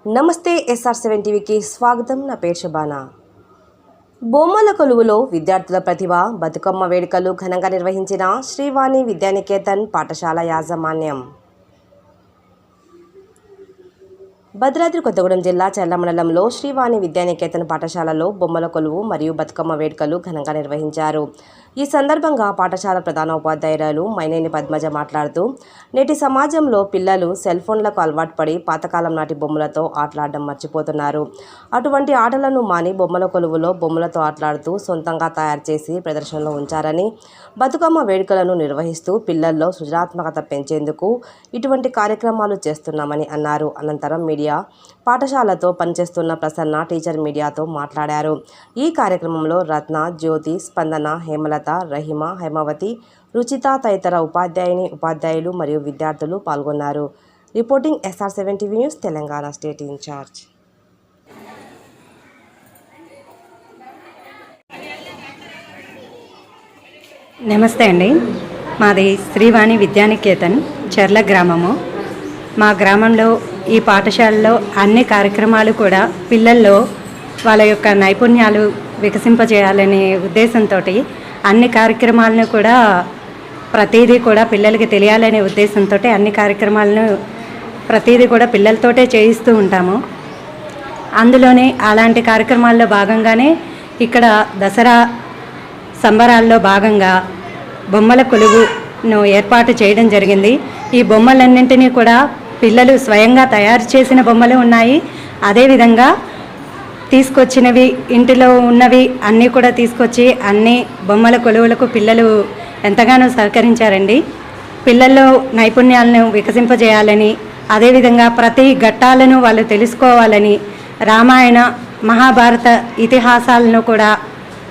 నమస్తే SR7 టీవీకి స్వాగతం. నా పేరు శబానా. బొమ్మల కొలువులో విద్యార్థుల ప్రతిభ బతుకమ్మ వేడుకలు ఘనంగా నిర్వహించిన శ్రీవాణి విద్యానికేతన్ పాఠశాల యాజమాన్యం. భద్రాద్రి కొత్తగూడెం జిల్లా చర్ల మండలంలో శ్రీవాణి విద్యానికేతన్ పాఠశాలలో బొమ్మల కొలువు మరియు బతుకమ్మ వేడుకలు ఘనంగా నిర్వహించారు. ఈ సందర్భంగా పాఠశాల ప్రధాన ఉపాధ్యాయురాలు మైనేని పద్మజ మాట్లాడుతూ, నేటి సమాజంలో పిల్లలు సెల్ ఫోన్లకు అలవాటు పడి పాతకాలం నాటి బొమ్మలతో ఆటలాడడం మర్చిపోతున్నారు. అటువంటి ఆటలను మాని బొమ్మల కొలువులో బొమ్మలతో ఆటలాడుతూ సొంతంగా తయారు చేసి ప్రదర్శనలో ఉంచారని, బతుకమ్మ వేడుకలను నిర్వహిస్తూ పిల్లల్లో సృజనాత్మకత పెంచేందుకు ఇటువంటి కార్యక్రమాలు చేస్తున్నామని అన్నారు. అనంతరం మీడియా పాఠశాలతో పనిచేస్తున్న ప్రసన్న టీచర్ మీడియాతో మాట్లాడారు. ఈ కార్యక్రమంలో రత్న, జ్యోతి, స్పందన, హేమలత, రహిమ, హేమావతి, రుచిత తదితర ఉపాధ్యాయులు మరియు విద్యార్థులు పాల్గొన్నారు. Reporting SR7 TV news, Telangana state incharge. నమస్తే అండి. మాది శ్రీవాణి విద్యానికేతన్ చర్ల గ్రామము. మా గ్రామంలో ఈ పాఠశాలలో అన్ని కార్యక్రమాలు కూడా పిల్లల్లో వాళ్ళ యొక్క నైపుణ్యాలు వికసింపజేయాలనే ఉద్దేశంతో అన్ని కార్యక్రమాలను కూడా ప్రతిదీ కూడా పిల్లలకి తెలియాలనే ఉద్దేశంతో అన్ని కార్యక్రమాలను ప్రతిదీ కూడా పిల్లలతోటే చేయిస్తూ ఉంటాము. అందులోనే అలాంటి కార్యక్రమాల్లో భాగంగానే ఇక్కడ దసరా సంబరాల్లో భాగంగా బొమ్మల కొలువును ఏర్పాటు చేయడం జరిగింది. ఈ బొమ్మలన్నింటినీ కూడా పిల్లలు స్వయంగా తయారు చేసిన బొమ్మలు ఉన్నాయి. అదేవిధంగా తీసుకొచ్చినవి ఇంటిలో ఉన్నవి అన్నీ కూడా తీసుకొచ్చి అన్ని బొమ్మల కొలువులకు పిల్లలు ఎంతగానో సహకరించారండి. పిల్లల్లో నైపుణ్యాలను వికసింపజేయాలని, అదేవిధంగా ప్రతి ఘట్టాలను వాళ్ళు తెలుసుకోవాలని, రామాయణ మహాభారత ఇతిహాసాలను కూడా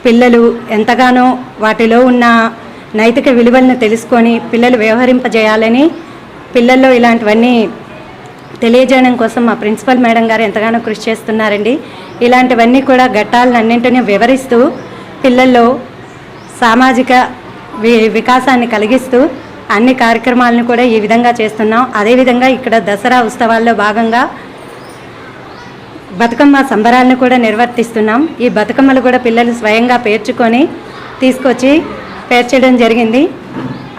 పిల్లలు ఎంతగానో వాటిలో ఉన్న నైతిక విలువలను తెలుసుకొని పిల్లలు వ్యవహరింపజేయాలని, పిల్లల్లో ఇలాంటివన్నీ తెలియజేయడం కోసం మా ప్రిన్సిపల్ మేడం గారు ఎంతగానో కృషి చేస్తున్నారండి. ఇలాంటివన్నీ కూడా ఘట్టాలను అన్నింటినీ వివరిస్తూ పిల్లల్లో సామాజిక వికాసాన్ని కలిగిస్తూ అన్ని కార్యక్రమాలను కూడా ఈ విధంగా చేస్తున్నాం. అదేవిధంగా ఇక్కడ దసరా ఉత్సవాల్లో భాగంగా బతుకమ్మ సంబరాలను కూడా నిర్వర్తిస్తున్నాం. ఈ బతుకమ్మలు కూడా పిల్లలు స్వయంగా పేర్చుకొని తీసుకొచ్చి పేర్చడం జరిగింది.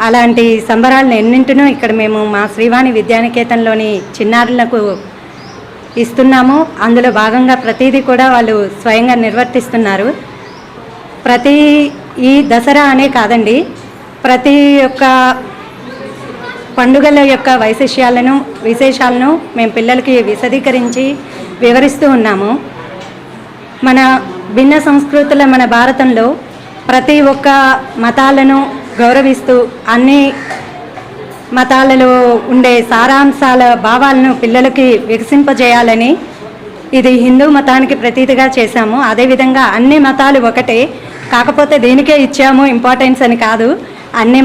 అలాంటి సంబరాలను ఎన్నింటినో ఇక్కడ మేము మా శ్రీవాణి విద్యానికేతన్లోని చిన్నారులకు ఇస్తున్నాము. అందులో భాగంగా ప్రతిదీ కూడా వాళ్ళు స్వయంగా నిర్వర్తిస్తున్నారు. ఈ దసరా అనే కాదండి, ప్రతి ఒక్క పండుగల యొక్క విశేషాలను మేము పిల్లలకి విశదీకరించి వివరిస్తూ ఉన్నాము. మన భిన్న సంస్కృతుల మన భారతంలో ప్రతి ఒక్క మతాలను గౌరవిస్తూ అన్ని మతాలలో ఉండే సారాంశాల భావాలను పిల్లలకి వికసింపజేయాలని ఇది హిందూ మతానికి ప్రతీతిగా చేశాము. అదేవిధంగా అన్ని మతాలు ఒకటే, కాకపోతే దీనికే ఇచ్చాము ఇంపార్టెన్స్ అని కాదు. అన్ని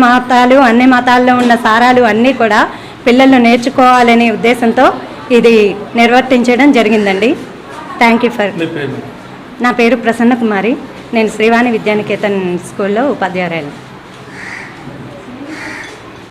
మతాల్లో ఉన్న సారాలు అన్నీ కూడా పిల్లలు నేర్చుకోవాలనే ఉద్దేశంతో ఇది నిర్వర్తించడం జరిగిందండి. Thank you for. నా పేరు ప్రసన్న కుమారి. నేను శ్రీవాణి విద్యానికేతన్ స్కూల్లో ఉపాధ్యాయురాలు.